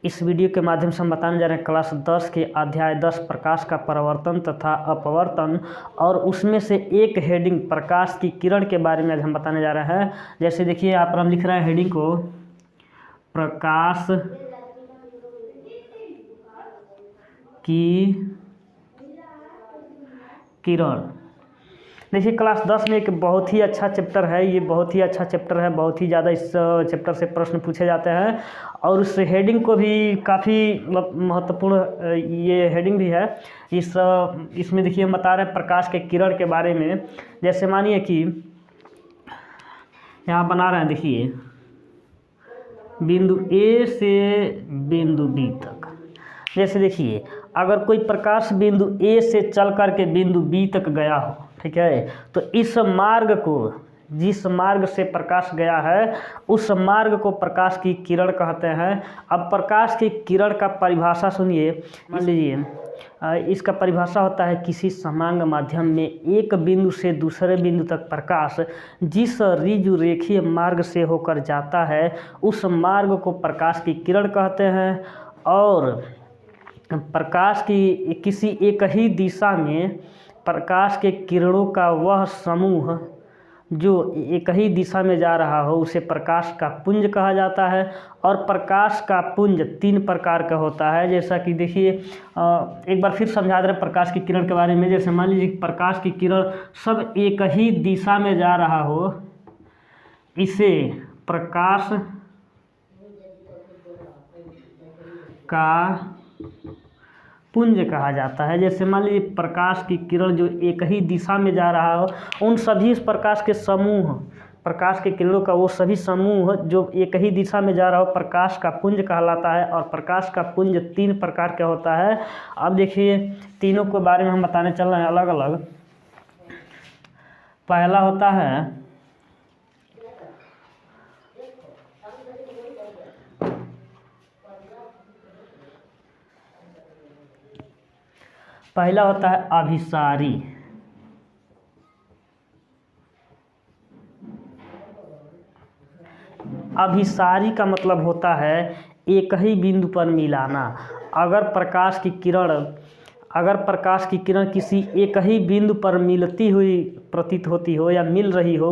इस वीडियो के माध्यम से हम बताने जा रहे हैं क्लास 10 के अध्याय 10 प्रकाश का परावर्तन तथा अपवर्तन, और उसमें से एक हेडिंग प्रकाश की किरण के बारे में आज हम बताने जा रहे हैं। जैसे देखिए यहाँ पर हम लिख रहे हैं हेडिंग को, प्रकाश की किरण। देखिए क्लास 10 में एक बहुत ही अच्छा चैप्टर है, ये बहुत ही अच्छा चैप्टर है, बहुत ही ज़्यादा इस चैप्टर से प्रश्न पूछे जाते हैं और उस हेडिंग को भी काफ़ी महत्वपूर्ण ये हेडिंग भी है। इसमें देखिए हम बता रहे हैं प्रकाश के किरण के बारे में। जैसे मानिए कि यहाँ बना रहे हैं, देखिए बिंदु ए से बिंदु बी तक। जैसे देखिए अगर कोई प्रकाश बिंदु ए से चल करके बिंदु बी तक गया हो, ठीक है, तो इस मार्ग को, जिस मार्ग से प्रकाश गया है उस मार्ग को प्रकाश की किरण कहते हैं। अब प्रकाश की किरण का परिभाषा सुनिए। मान लीजिए इसका परिभाषा होता है, किसी समांग माध्यम में एक बिंदु से दूसरे बिंदु तक प्रकाश जिस ऋजु रेखीय मार्ग से होकर जाता है उस मार्ग को प्रकाश की किरण कहते हैं। और प्रकाश की किसी एक ही दिशा में प्रकाश के किरणों का वह समूह जो एक ही दिशा में जा रहा हो उसे प्रकाश का पुंज कहा जाता है। और प्रकाश का पुंज 3 प्रकार का होता है। जैसा कि देखिए एक बार फिर समझा दे रहे प्रकाश की किरण के बारे में। जैसे मान लीजिए प्रकाश की किरण सब एक ही दिशा में जा रहा हो, इसे प्रकाश का पुंज कहा जाता है। जैसे मान लीजिए प्रकाश की किरण जो एक ही दिशा में जा रहा हो, उन सभी प्रकाश के समूह, प्रकाश के किरणों का वो सभी समूह जो एक ही दिशा में जा रहा हो प्रकाश का पुंज कहलाता है। और प्रकाश का पुंज 3 प्रकार का होता है। अब देखिए तीनों के बारे में हम बताने चल रहे हैं अलग अलग। पहला होता है अभिसारी। अभिसारी का मतलब होता है एक ही बिंदु पर मिलाना। अगर प्रकाश की किरण किसी एक ही बिंदु पर मिलती हुई प्रतीत होती हो या मिल रही हो,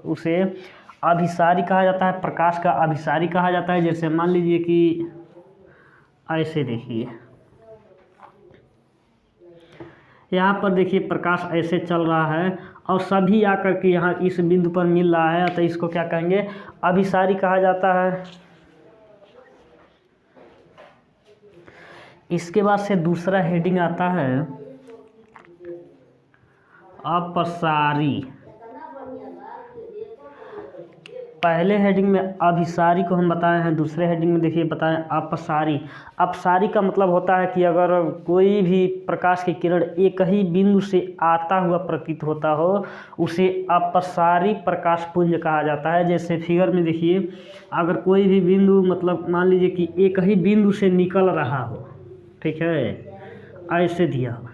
उसे अभिसारी कहा जाता है, प्रकाश का अभिसारी कहा जाता है। जैसे मान लीजिए कि ऐसे देखिए यहाँ पर देखिए प्रकाश ऐसे चल रहा है और सभी आकर के यहाँ इस बिंदु पर मिल रहा है, तो इसको क्या कहेंगे, अभिसारी कहा जाता है। इसके बाद से दूसरा हेडिंग आता है अपसारी। पहले हेडिंग में अभिसारी को हम बताए हैं, दूसरे हेडिंग में देखिए बताएं अपसारी। अपसारी का मतलब होता है कि अगर कोई भी प्रकाश की किरण एक ही बिंदु से आता हुआ प्रतीत होता हो उसे अपसारी प्रकाश पुंज कहा जाता है। जैसे फिगर में देखिए अगर कोई भी बिंदु मतलब मान लीजिए कि एक ही बिंदु से निकल रहा हो, ठीक है, ऐसे दिया हुआ।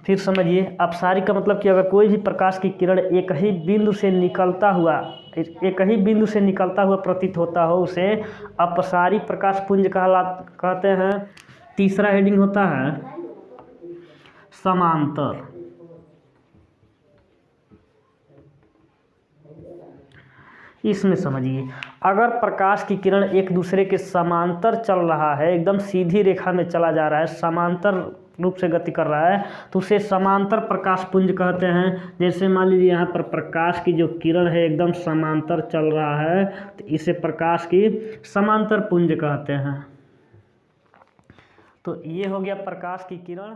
फिर समझिए अपसारी का मतलब कि अगर कोई भी प्रकाश की किरण एक ही बिंदु से निकलता हुआ प्रतीत होता हो उसे अपसारी प्रकाश पुंज कहते हैं। तीसरा हेडिंग होता है समांतर। इसमें समझिए अगर प्रकाश की किरण एक दूसरे के समांतर चल रहा है, एकदम सीधी रेखा में चला जा रहा है, समांतर रूप से गति कर रहा है, तो उसे समांतर प्रकाश पुंज कहते हैं। जैसे मान लीजिए यहाँ पर प्रकाश की जो किरण है एकदम समांतर चल रहा है, तो इसे प्रकाश की समांतर पुंज कहते हैं। तो ये हो गया प्रकाश की किरण।